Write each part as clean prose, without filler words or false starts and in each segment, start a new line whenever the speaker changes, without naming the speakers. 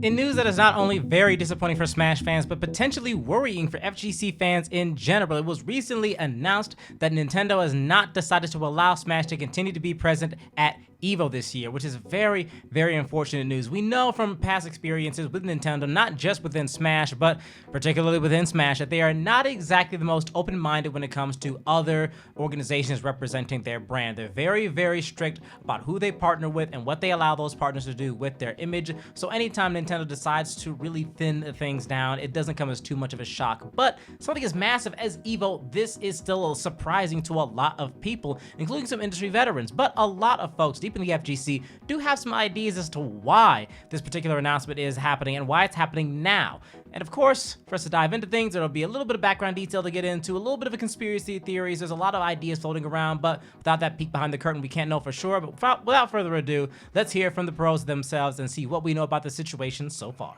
In news that is not only very disappointing for Smash fans, but potentially worrying for FGC fans in general, it was recently announced that Nintendo has not decided to allow Smash to continue to be present at Evo this year, which is very, very unfortunate news. We know from past experiences with Nintendo, not just within Smash, but particularly within Smash, that they are not exactly the most open-minded when it comes to other organizations representing their brand. They're very, very strict about who they partner with and what they allow those partners to do with their image. So anytime Nintendo decides to really thin things down, it doesn't come as too much of a shock. But something as massive as Evo, this is still surprising to a lot of people, including some industry veterans. But a lot of folks deep in the FGC do have some ideas as to why this particular announcement is happening and why it's happening now. And of course, for us to dive into things, there'll be a little bit of background detail to get into, a little bit of a conspiracy theories. There's a lot of ideas floating around, but without that peek behind the curtain, we can't know for sure. But without further ado, let's hear from the pros themselves and see what we know about the situation so far.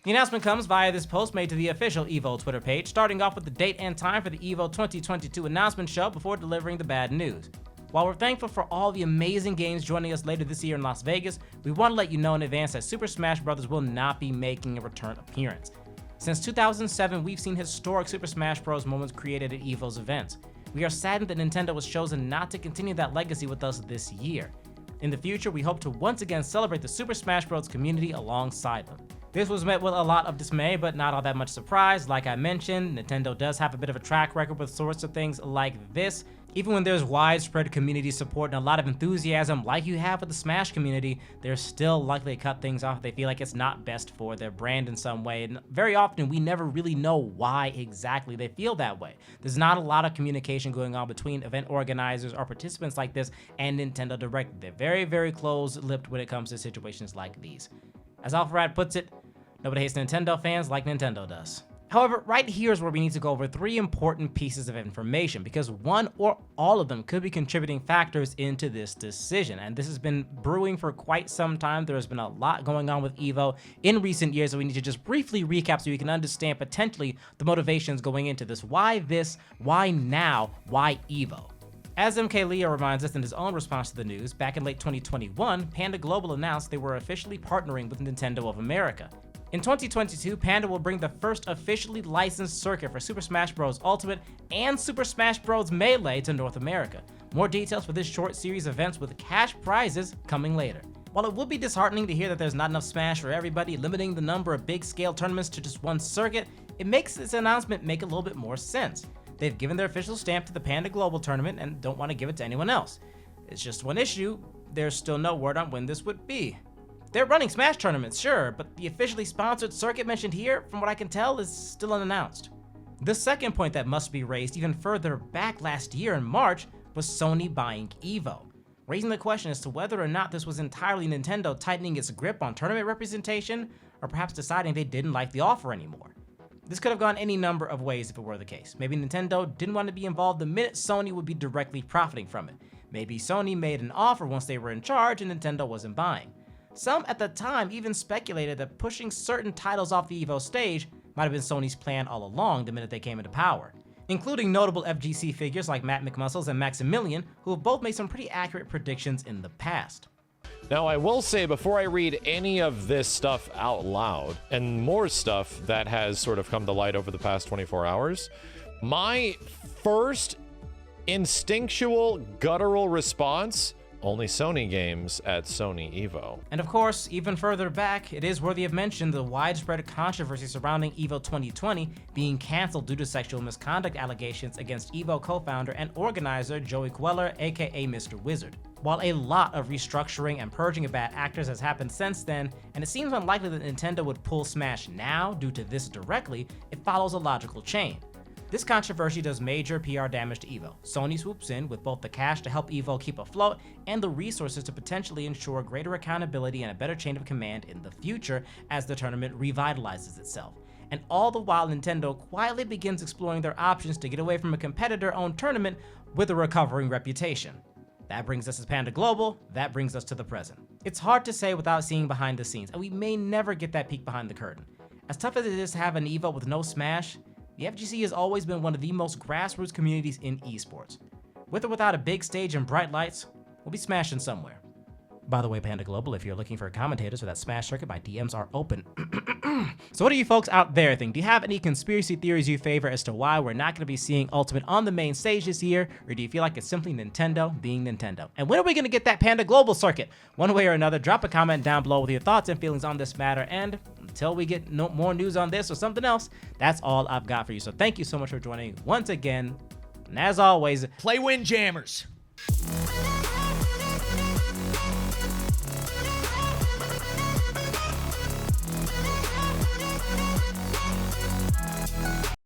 The announcement comes via this post made to the official Evo Twitter page, starting off with the date and time for the Evo 2022 announcement show before delivering the bad news. While we're thankful for all the amazing games joining us later this year in Las Vegas, we want to let you know in advance that Super Smash Bros. Will not be making a return appearance. Since 2007, we've seen historic Super Smash Bros. Moments created at Evo's events. We are saddened that Nintendo was chosen not to continue that legacy with us this year. In the future, we hope to once again celebrate the Super Smash Bros. Community alongside them. This was met with a lot of dismay, but not all that much surprise. Like I mentioned, Nintendo does have a bit of a track record with sorts of things like this. Even when there's widespread community support and a lot of enthusiasm like you have with the Smash community, they're still likely to cut things off if they feel like it's not best for their brand in some way. And very often, we never really know why exactly they feel that way. There's not a lot of communication going on between event organizers or participants like this and Nintendo directly. They're very, very close-lipped when it comes to situations like these. As Alpharad puts it, nobody hates Nintendo fans like Nintendo does. However, right here is where we need to go over three important pieces of information, because one or all of them could be contributing factors into this decision. And this has been brewing for quite some time. There has been a lot going on with Evo in recent years, so we need to just briefly recap so you can understand potentially the motivations going into this. Why this? Why now? Why Evo? As MK Leo reminds us in his own response to the news, back in late 2021, Panda Global announced they were officially partnering with Nintendo of America. In 2022, Panda will bring the first officially licensed circuit for Super Smash Bros. Ultimate and Super Smash Bros. Melee to North America. More details for this short series of events with cash prizes coming later. While it would be disheartening to hear that there's not enough Smash for everybody, limiting the number of big-scale tournaments to just one circuit, it makes this announcement make a little bit more sense. They've given their official stamp to the Panda Global tournament and don't want to give it to anyone else. It's just one issue, there's still no word on when this would be. They're running Smash tournaments, sure, but the officially sponsored circuit mentioned here, from what I can tell, is still unannounced. The second point that must be raised even further back last year in March was Sony Buying Evo, raising the question as to whether or not this was entirely Nintendo tightening its grip on tournament representation, or perhaps deciding they didn't like the offer anymore. This could have gone any number of ways if it were the case. Maybe Nintendo didn't want to be involved the minute Sony would be directly profiting from it. Maybe Sony made an offer once they were in charge and Nintendo wasn't buying. Some at the time even speculated that pushing certain titles off the Evo stage might have been Sony's plan all along the minute they came into power, including notable FGC figures like Matt McMuscles and Maximilian, who have both made some pretty accurate predictions in the past.
Now, I will say, before I read any of this stuff out loud, and more stuff that has sort of come to light over the past 24 hours, my first instinctual, guttural response: only Sony games at Sony Evo.
And of course, even further back, it is worthy of mention the widespread controversy surrounding Evo 2020 being canceled due to sexual misconduct allegations against Evo co-founder and organizer Joey Queller, aka Mr. Wizard. While a lot of restructuring and purging of bad actors has happened since then, and it seems unlikely that Nintendo would pull Smash now due to this directly, it follows a logical chain. This controversy does major PR damage to Evo. Sony swoops in with both the cash to help Evo keep afloat and the resources to potentially ensure greater accountability and a better chain of command in the future as the tournament revitalizes itself. And all the while, Nintendo quietly begins exploring their options to get away from a competitor-owned tournament with a recovering reputation. That brings us to Panda Global, that brings us to the present. It's hard to say without seeing behind the scenes, and we may never get that peek behind the curtain. As tough as it is to have an Evo with no Smash, the FGC has always been one of the most grassroots communities in esports. With or without a big stage and bright lights, we'll be smashing somewhere. By the way, Panda Global, if you're looking for commentators for that Smash circuit, my DMs are open. So what do you folks out there think? Do you have any conspiracy theories you favor as to why we're not going to be seeing Ultimate on the main stage this year? Or do you feel like it's simply Nintendo being Nintendo? And when are we going to get that Panda Global circuit? One way or another, drop a comment down below with your thoughts and feelings on this matter. And until we get more news on this or something else, that's all I've got for you. So thank you so much for joining once again. And as always,
Play Windjammers.